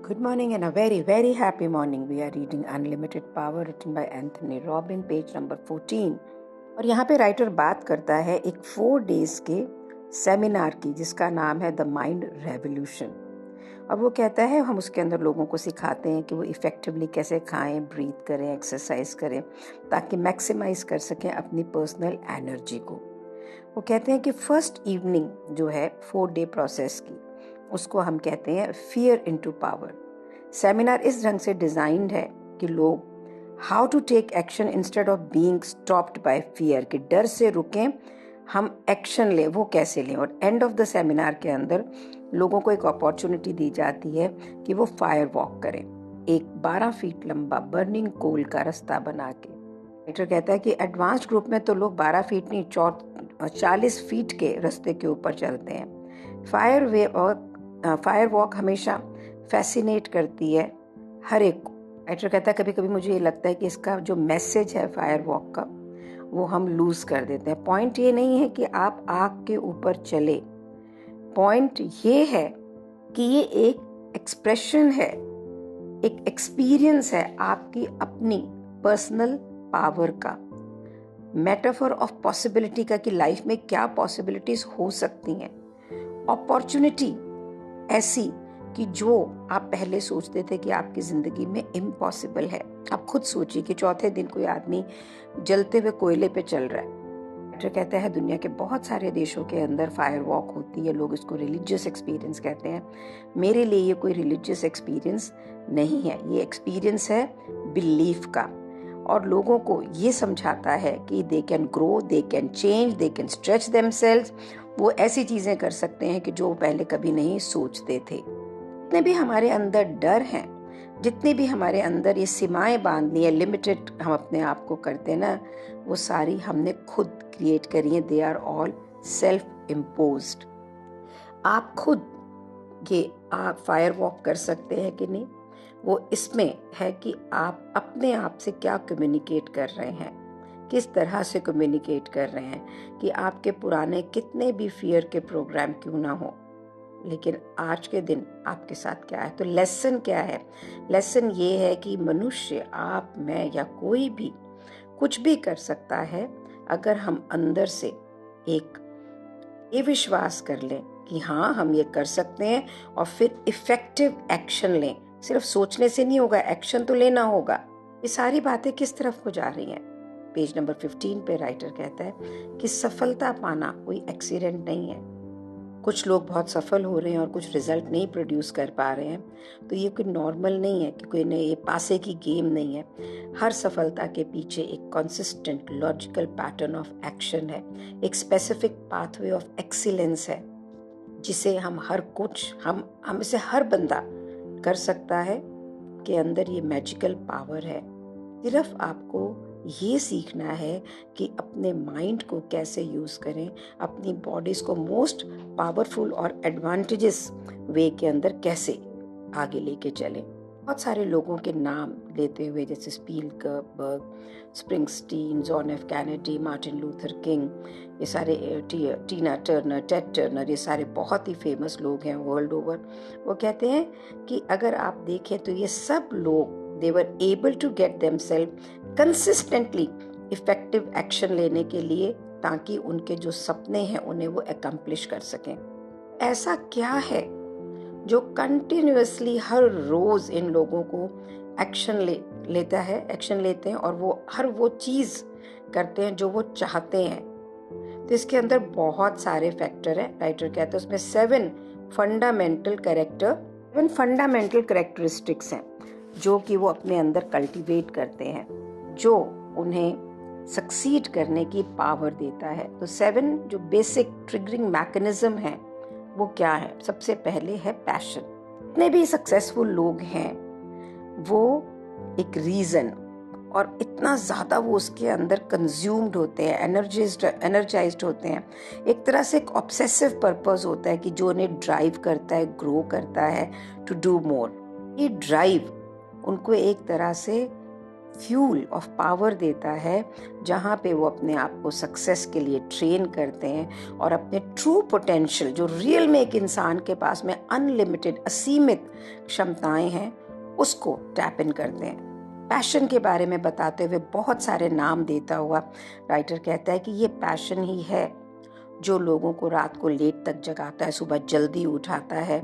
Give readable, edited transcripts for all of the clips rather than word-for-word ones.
Good morning and a very, very happy morning. We are reading Unlimited Power written by Anthony Robbins, page number 14. और यहाँ पे writer बात करता है एक 4 days के सेमिनार की जिसका नाम है द माइंड रेवोल्यूशन। और वो कहता है हम उसके अंदर लोगों को सिखाते हैं कि वो इफ़ेक्टिवली कैसे खाएं, ब्रीथ करें, एक्सरसाइज करें ताकि मैक्सिमाइज कर सकें अपनी पर्सनल एनर्जी को। वो कहते हैं कि फर्स्ट इवनिंग जो है 4 day प्रोसेस की उसको हम कहते हैं फियर इनटू पावर। सेमिनार इस ढंग से डिजाइन्ड है कि लोग how to take action instead of being stopped by fear, कि डर से रुकें, हम एक्शन लें, वो कैसे लें। और एंड ऑफ द सेमिनार के अंदर लोगों को एक अपॉर्चुनिटी दी जाती है कि वो फायर वॉक करें, एक 12 फीट लंबा बर्निंग कोल का रास्ता बना के। राइटर कहता है कि एडवांस्ड ग्रुप में तो लोग 12 फीट नहीं 40 फीट के रास्ते के ऊपर चलते हैं। फायर वॉक हमेशा फैसिनेट करती है हर एक को। राइटर कहता है कभी कभी मुझे ये लगता है कि इसका जो मैसेज है फायर वॉक का वो हम लूज कर देते हैं। पॉइंट ये नहीं है कि आप आग के ऊपर चले, पॉइंट ये है कि ये एक एक्सप्रेशन है, एक एक्सपीरियंस है आपकी अपनी पर्सनल पावर का, मेटाफर ऑफ पॉसिबिलिटी का, कि लाइफ में क्या पॉसिबिलिटीज हो सकती हैं। अपॉर्चुनिटी ऐसी कि जो आप पहले सोचते थे कि आपकी जिंदगी में इम्पॉसिबल है। आप खुद सोचिए कि चौथे दिन कोई आदमी जलते हुए कोयले पे चल रहा है। डॉक्टर कहता है दुनिया के बहुत सारे देशों के अंदर फायर वॉक होती है, लोग इसको रिलीजियस एक्सपीरियंस कहते हैं। मेरे लिए ये कोई रिलीजियस एक्सपीरियंस नहीं है, ये एक्सपीरियंस है बिलीफ का, और लोगों को ये समझाता है कि they can grow, they can change, they can stretch themselves. वो ऐसी चीजें कर सकते हैं कि जो पहले कभी नहीं सोचते थे। जितने भी हमारे अंदर डर हैं, जितनी भी हमारे अंदर ये सीमाएं बांधनी है, लिमिटेड हम अपने आप को करते हैं ना, वो सारी हमने खुद क्रिएट करी है। They are all self imposed. आप खुद ये आप फायर वॉक कर सकते हैं कि नहीं, वो इसमें है कि आप अपने आप से क्या कम्युनिकेट कर रहे हैं, किस तरह से कम्युनिकेट कर रहे हैं। कि आपके पुराने कितने भी फियर के प्रोग्राम क्यों ना हो, लेकिन आज के दिन आपके साथ क्या है। तो लेसन क्या है? लेसन ये है कि मनुष्य, आप, मैं या कोई भी कुछ भी कर सकता है अगर हम अंदर से एक ये विश्वास कर लें कि हाँ हम ये कर सकते हैं, और फिर इफेक्टिव एक्शन लें। सिर्फ सोचने से नहीं होगा, एक्शन तो लेना होगा। ये सारी बातें किस तरफ को जा रही हैं? पेज नंबर 15 पे राइटर कहता है कि सफलता पाना कोई एक्सीडेंट नहीं है। कुछ लोग बहुत सफल हो रहे हैं और कुछ रिजल्ट नहीं प्रोड्यूस कर पा रहे हैं, तो ये कोई नॉर्मल नहीं है कि कोई नहीं, ये पासे की गेम नहीं है। हर सफलता के पीछे एक consistent logical pattern of action है, एक स्पेसिफिक पाथवे ऑफ एक्सीलेंस है, जिसे हम इसे हर बंदा कर सकता है। के अंदर ये मैजिकल पावर है। सिर्फ आपको ये सीखना है कि अपने माइंड को कैसे यूज करें, अपनी बॉडीज को मोस्ट पावरफुल और एडवांटेजेस वे के अंदर कैसे आगे लेके चलें। बहुत सारे लोगों के नाम लेते हुए, जैसे Spielberg, Springsteen, John F Kennedy, Martin Luther king, ये सारे टीना टर्नर, टेड टर्नर, ये सारे बहुत ही फेमस लोग हैं वर्ल्ड ओवर। वो कहते हैं कि अगर आप देखें तो ये सब लोग they were able to get themselves consistently effective action लेने के लिए, ताकि उनके जो सपने हैं उन्हें वो accomplish कर सकें। ऐसा क्या है जो कंटिन्यूअसली हर रोज इन लोगों को एक्शन लेते हैं और वो हर वो चीज करते हैं जो वो चाहते हैं। तो इसके अंदर बहुत सारे फैक्टर हैं। राइटर कहते हैं उसमें 7 फंडामेंटल कैरेक्टरिस्टिक्स हैं जो कि वो अपने अंदर कल्टीवेट करते हैं, जो उन्हें सक्सीड करने की पावर देता है। तो 7 जो बेसिक ट्रिगरिंग मैकेनिज्म हैं वो क्या है? सबसे पहले है पैशन। इतने भी सक्सेसफुल लोग हैं वो एक रीजन, और इतना ज्यादा वो उसके अंदर कंज्यूम्ड होते हैं, एनर्जाइज्ड होते हैं। एक तरह से एक ऑब्सेसिव पर्पस होता है कि जो उन्हें ड्राइव करता है, ग्रो करता है टू डू मोर। ये ड्राइव उनको एक तरह से फ्यूल ऑफ पावर देता है, जहाँ पे वो अपने आप को सक्सेस के लिए ट्रेन करते हैं और अपने ट्रू पोटेंशियल, जो रियल में एक इंसान के पास में अनलिमिटेड असीमित क्षमताएं हैं, उसको टैप इन करते हैं। पैशन के बारे में बताते हुए बहुत सारे नाम देता हुआ राइटर कहता है कि ये पैशन ही है जो लोगों को रात को लेट तक जगाता है, सुबह जल्दी उठाता है।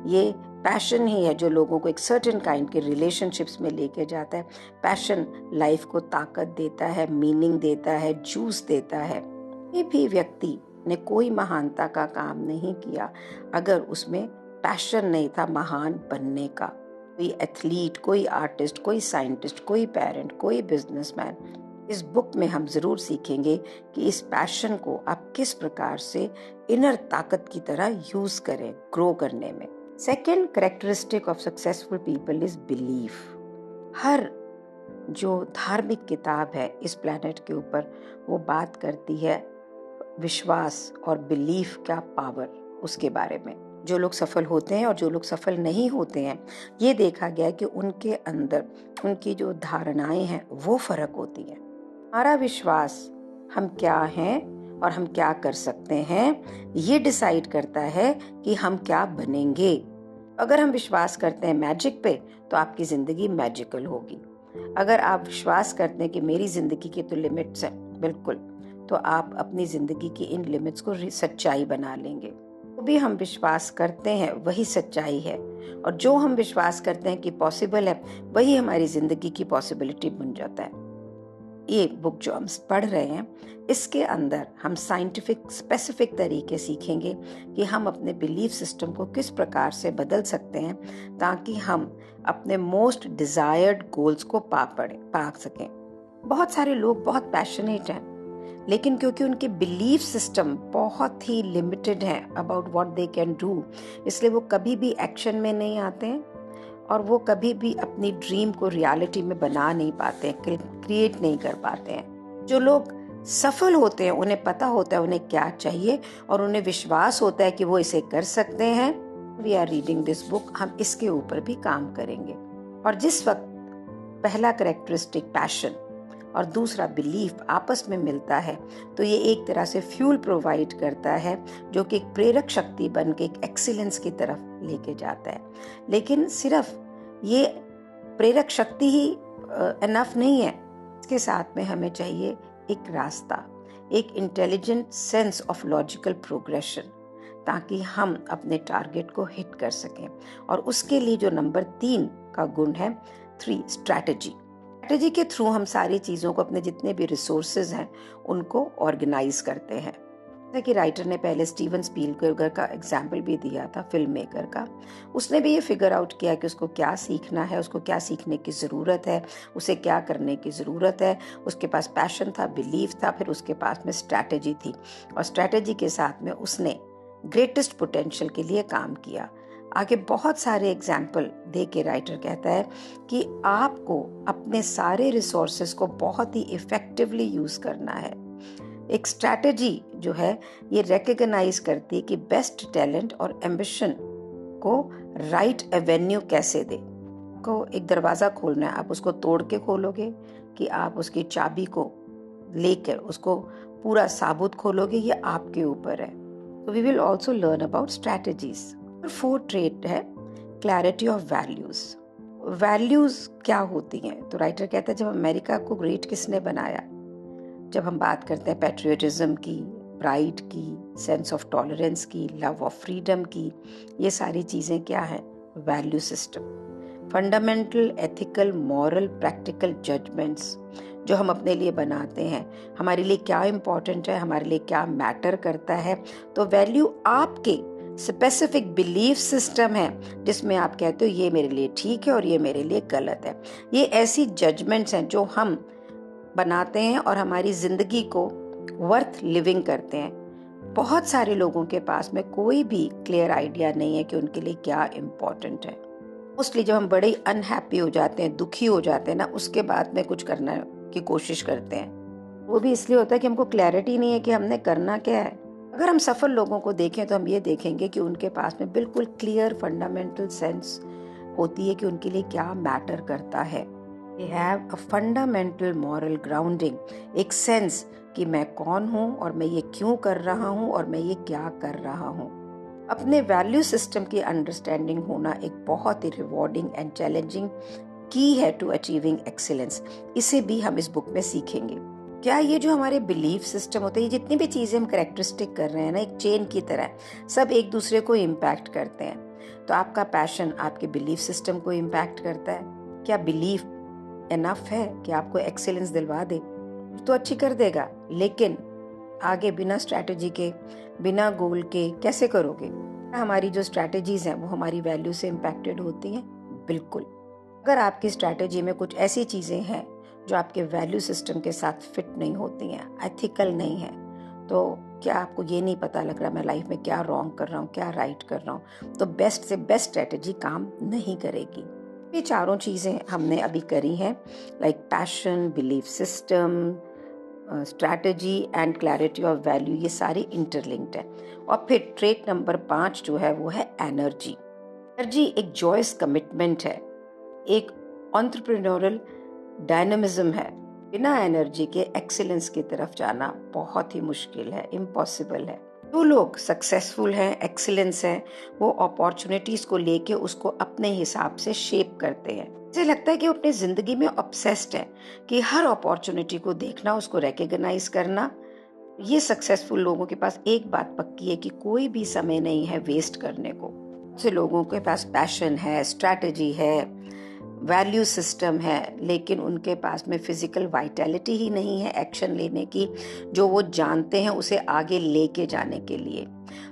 ये पैशन ही है जो लोगों को एक सर्टेन काइंड के रिलेशनशिप्स में लेके जाता है। पैशन लाइफ को ताकत देता है, मीनिंग देता है, जूस देता है। ये भी व्यक्ति ने कोई महानता का काम नहीं किया अगर उसमें पैशन नहीं था महान बनने का। कोई एथलीट, कोई आर्टिस्ट, कोई साइंटिस्ट, कोई पेरेंट, कोई बिजनेसमैन, इस बुक में हम जरूर सीखेंगे कि इस पैशन को आप किस प्रकार से इनर ताकत की तरह यूज करें ग्रो करने में। Second characteristic of successful people is belief. हर जो धार्मिक किताब है इस प्लेनेट के ऊपर, वो बात करती है विश्वास और बिलीफ का पावर, उसके बारे में। जो लोग सफल होते हैं और जो लोग सफल नहीं होते हैं, ये देखा गया है कि उनके अंदर उनकी जो धारणाएं हैं वो फर्क होती हैं। हमारा विश्वास हम क्या हैं और हम क्या कर सकते हैं, ये डिसाइड करता है कि हम क्या बनेंगे। अगर हम विश्वास करते हैं मैजिक पे, तो आपकी जिंदगी मैजिकल होगी। अगर आप विश्वास करते हैं कि मेरी जिंदगी की तो लिमिट्स हैं, बिल्कुल, तो आप अपनी जिंदगी की इन लिमिट्स को सच्चाई बना लेंगे। जो भी हम विश्वास करते हैं वही सच्चाई है, और जो हम विश्वास करते हैं कि पॉसिबल है, वही हमारी जिंदगी की पॉसिबिलिटी बन जाता है। ये बुक जो हम पढ़ रहे हैं, इसके अंदर हम साइंटिफिक स्पेसिफिक तरीके सीखेंगे कि हम अपने बिलीफ सिस्टम को किस प्रकार से बदल सकते हैं ताकि हम अपने मोस्ट डिजायर्ड गोल्स को पा सकें। बहुत सारे लोग बहुत पैशनेट हैं, लेकिन क्योंकि उनके बिलीफ सिस्टम बहुत ही लिमिटेड हैं about what they can do, इसलिए वो कभी भी एक्शन में नहीं आते हैं और वो कभी भी अपनी ड्रीम को रियलिटी में बना नहीं पाते हैं, क्रिएट नहीं कर पाते हैं। जो लोग सफल होते हैं उन्हें पता होता है उन्हें क्या चाहिए और उन्हें विश्वास होता है कि वो इसे कर सकते हैं। We are reading this book, हम इसके ऊपर भी काम करेंगे। और जिस वक्त पहला कैरेक्टरिस्टिक पैशन और दूसरा बिलीफ आपस में मिलता है, तो ये एक तरह से फ्यूल प्रोवाइड करता है जो कि एक प्रेरक शक्ति बन के एक एक्सीलेंस की तरफ लेके जाता है। लेकिन सिर्फ ये प्रेरक शक्ति ही इनफ नहीं है, इसके साथ में हमें चाहिए एक रास्ता, एक intelligent sense of logical progression, ताकि हम अपने टारगेट को हिट कर सकें। और उसके लिए जो नंबर 3 का गुण है, 3 स्ट्रैटेजी के थ्रू हम सारी चीज़ों को, अपने जितने भी रिसोर्सेज हैं उनको ऑर्गेनाइज करते हैं। जैसे कि राइटर ने पहले स्टीवन स्पीलबर्गर का एग्जाम्पल भी दिया था, फिल्म मेकर का। उसने भी ये फिगर आउट किया कि उसको क्या सीखना है, उसको क्या सीखने की ज़रूरत है, उसे क्या करने की ज़रूरत है। उसके पास पैशन था, बिलीफ था, फिर उसके पास में स्ट्रैटेजी थी, और स्ट्रैटेजी के साथ में उसने ग्रेटेस्ट पोटेंशियल के लिए काम किया। आगे बहुत सारे एग्जाम्पल दे के राइटर कहता है कि आपको अपने सारे रिसोर्सेज को बहुत ही इफेक्टिवली यूज करना है। एक स्ट्रैटेजी जो है ये रिकॉग्नाइज करती है कि बेस्ट टैलेंट और एम्बिशन को राइट एवेन्यू कैसे दे। आपको एक दरवाजा खोलना है, आप उसको तोड़ के खोलोगे कि आप उसकी चाबी को लेकर उसको पूरा साबुत खोलोगे, ये आपके ऊपर है। तो we will also learn about strategies. 4th trait है क्लैरिटी ऑफ वैल्यूज। वैल्यूज क्या होती हैं? तो राइटर कहता है जब अमेरिका को ग्रेट किसने बनाया, जब हम बात करते हैं पैट्रियटिज्म की, प्राइड की, सेंस ऑफ टॉलरेंस की, लव ऑफ फ्रीडम की, ये सारी चीजें क्या है? Value system. Fundamental ethical moral practical judgements जो हम अपने लिए बनाते हैं, हमारे लिए क्या इम्पोर्टेंट है, हमारे लिए क्या मैटर करता है। तो वैल्यू आपके स्पेसिफिक बिलीफ सिस्टम है जिसमें आप कहते हो ये मेरे लिए ठीक है और ये मेरे लिए गलत है। ये ऐसी जजमेंट्स हैं जो हम बनाते हैं और हमारी जिंदगी को वर्थ लिविंग करते हैं। बहुत सारे लोगों के पास में कोई भी क्लियर आइडिया नहीं है कि उनके लिए क्या इम्पोर्टेंट है। मोस्टली जब हम बड़े अनहैप्पी हो जाते हैं, दुखी हो जाते हैं ना, उसके बाद में कुछ करने की कोशिश करते हैं। वो भी इसलिए होता है कि हमको क्लैरिटी नहीं है कि हमने करना क्या है। अगर हम सफल लोगों को देखें तो हम ये देखेंगे कि उनके पास में बिल्कुल क्लियर फंडामेंटल सेंस होती है कि उनके लिए क्या मैटर करता है। They have a fundamental moral grounding, एक सेंस कि मैं कौन हूँ और मैं ये क्यों कर रहा हूँ और मैं ये क्या कर रहा हूँ। अपने वैल्यू सिस्टम की अंडरस्टैंडिंग होना एक बहुत ही रिवॉर्डिंग एंड चैलेंजिंग की है टू अचीविंग एक्सीलेंस। इसे भी हम इस बुक में सीखेंगे। क्या ये जो हमारे बिलीफ सिस्टम होते हैं, ये जितनी भी चीजें हम करेक्टरिस्टिक कर रहे हैं ना, एक चेन की तरह सब एक दूसरे को इम्पैक्ट करते हैं। तो आपका पैशन आपके बिलीफ सिस्टम को इम्पैक्ट करता है। क्या बिलीफ एनफ है कि आपको एक्सीलेंस दिलवा दे? तो अच्छी कर देगा, लेकिन आगे बिना स्ट्रैटेजी के, बिना गोल के कैसे करोगे? हमारी जो स्ट्रैटेजीज हैं वो हमारी वैल्यू से इम्पैक्टेड होती हैं? बिल्कुल। अगर आपकी स्ट्रैटेजी में कुछ ऐसी चीजें हैं जो आपके वैल्यू सिस्टम के साथ फिट नहीं होती हैं, एथिकल नहीं है, तो क्या आपको ये नहीं पता लग रहा मैं लाइफ में क्या रॉन्ग कर रहा हूँ, क्या राइट कर रहा हूँ, तो बेस्ट से बेस्ट स्ट्रैटेजी काम नहीं करेगी। ये चारों चीजें हमने अभी करी हैं, like passion, belief system, strategy and clarity of value, ये सारी इंटरलिंक्ड है। और फिर ट्रेट नंबर 5 जो है वो है एनर्जी। एनर्जी एक जॉयस कमिटमेंट है, एक एंटरप्रेन्योरल डायनामिज्म है। बिना एनर्जी के एक्सीलेंस की तरफ जाना बहुत ही मुश्किल है, इम्पॉसिबल है। जो लोग सक्सेसफुल हैं, एक्सीलेंस हैं, वो अपॉर्चुनिटीज को लेके उसको अपने हिसाब से शेप करते हैं। मुझे लगता है कि वो अपनी जिंदगी में ऑब्सेस्ड है कि हर अपॉर्चुनिटी को देखना, उसको रिकॉग्नाइज करना। ये सक्सेसफुल लोगों के पास एक बात पक्की है कि कोई भी समय नहीं है वेस्ट करने को। से लोगों के पास पैशन है, स्ट्रैटेजी है, वैल्यू सिस्टम है, लेकिन उनके पास में फिजिकल वाइटैलिटी ही नहीं है एक्शन लेने की, जो वो जानते हैं उसे आगे लेके जाने के लिए।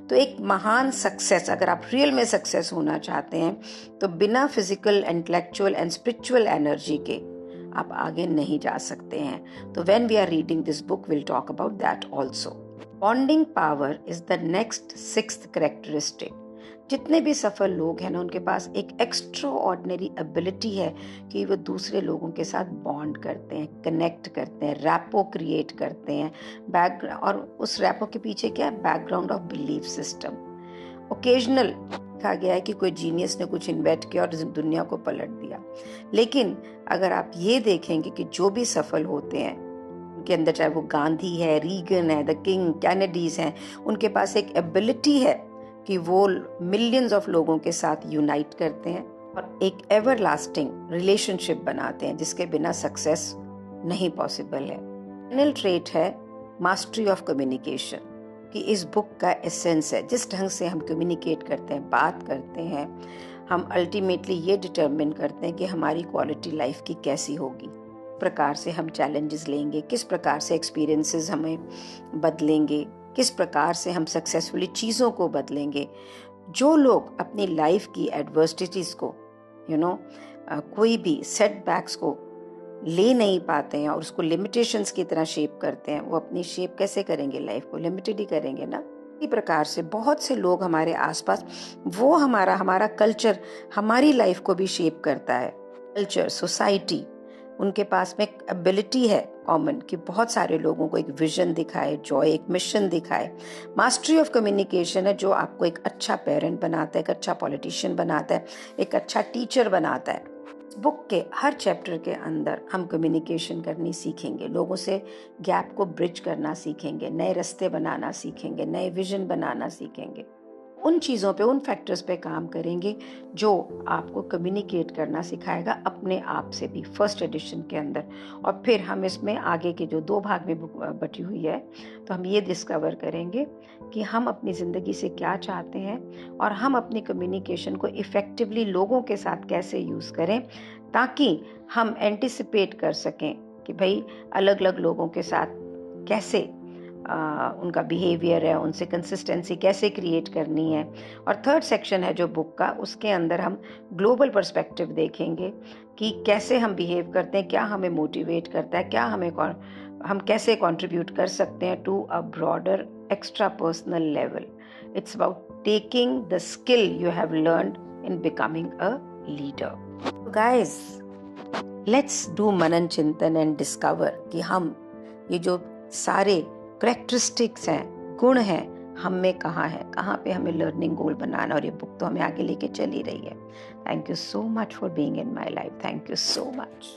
तो एक महान सक्सेस, अगर आप रियल में सक्सेस होना चाहते हैं, तो बिना physical, intellectual and spiritual energy के आप आगे नहीं जा सकते हैं। तो when we are reading this book will talk about that also. Bonding power is the next 6th characteristic. जितने भी सफल लोग हैं ना, उनके पास एक एक्स्ट्रा ऑर्डिनरी एबिलिटी है कि वो दूसरे लोगों के साथ बॉन्ड करते हैं, कनेक्ट करते हैं, रैपो क्रिएट करते हैं। बैकग्राउंड, और उस रैपो के पीछे क्या है? Background of belief system. Occasional कहा गया है कि कोई जीनियस ने कुछ इन्वेंट किया और दुनिया को पलट दिया, लेकिन अगर आप ये देखेंगे कि जो भी सफल होते हैं उनके अंदर, चाहे वो गांधी है, रीगन है, द किंग कैनेडीज हैं, उनके पास एक एबिलिटी है कि वो मिलियंस ऑफ लोगों के साथ यूनाइट करते हैं और एक एवरलास्टिंग रिलेशनशिप बनाते हैं, जिसके बिना सक्सेस नहीं पॉसिबल है। फाइनल ट्रेट है मास्टरी ऑफ कम्युनिकेशन, कि इस बुक का एसेंस है। जिस ढंग से हम कम्युनिकेट करते हैं, बात करते हैं, हम अल्टीमेटली ये डिटरमिन करते हैं कि हमारी क्वालिटी लाइफ की कैसी होगी। प्रकार से हम चैलेंजेस लेंगे, किस प्रकार से एक्सपीरियंसेस हमें बदलेंगे, किस प्रकार से हम सक्सेसफुली चीज़ों को बदलेंगे। जो लोग अपनी लाइफ की एडवर्सिटीज़ को कोई भी सेटबैक्स को ले नहीं पाते हैं और उसको लिमिटेशंस की तरह शेप करते हैं, वो अपनी शेप कैसे करेंगे? लाइफ को लिमिटेड ही करेंगे ना। इसी प्रकार से बहुत से लोग हमारे आसपास, वो हमारा कल्चर हमारी लाइफ को भी शेप करता है। कल्चर, सोसाइटी, उनके पास में एक एबिलिटी है कॉमन कि बहुत सारे लोगों को एक विजन दिखाए, जॉय, एक मिशन दिखाए। मास्टरी ऑफ कम्युनिकेशन है जो आपको एक अच्छा पेरेंट बनाता है, एक अच्छा पॉलिटिशियन बनाता है, एक अच्छा टीचर बनाता है। बुक के हर चैप्टर के अंदर हम कम्युनिकेशन करनी सीखेंगे, लोगों से गैप को ब्रिज करना सीखेंगे, नए रास्ते बनाना सीखेंगे, नए विजन बनाना सीखेंगे। उन चीज़ों पे, उन फैक्टर्स पे काम करेंगे जो आपको कम्युनिकेट करना सिखाएगा अपने आप से भी, फर्स्ट एडिशन के अंदर। और फिर हम इसमें आगे के जो 2 भाग में बुक बटी हुई है, तो हम ये डिस्कवर करेंगे कि हम अपनी ज़िंदगी से क्या चाहते हैं और हम अपनी कम्युनिकेशन को इफ़ेक्टिवली लोगों के साथ कैसे यूज़ करें, ताकि हम एंटिसिपेट कर सकें कि भाई अलग अलग लोगों के साथ कैसे उनका बिहेवियर है, उनसे कंसिस्टेंसी कैसे क्रिएट करनी है। और 3rd सेक्शन है जो बुक का, उसके अंदर हम ग्लोबल पर्सपेक्टिव देखेंगे कि कैसे हम बिहेव करते हैं, क्या हमें मोटिवेट करता है, क्या हम कैसे कंट्रीब्यूट कर सकते हैं to a broader extra personal level. It's about taking the skill you have learned in becoming a leader. Guys, let's do मनन चिंतन एंड डिस्कवर कि हम ये जो सारे करेक्टरिस्टिक्स हैं, गुण हैं, हम में कहाँ है, कहाँ पे हमें लर्निंग गोल बनाना, और ये बुक तो हमें आगे लेके चल ही रही है। Thank you so much for being in my life. Thank you so much.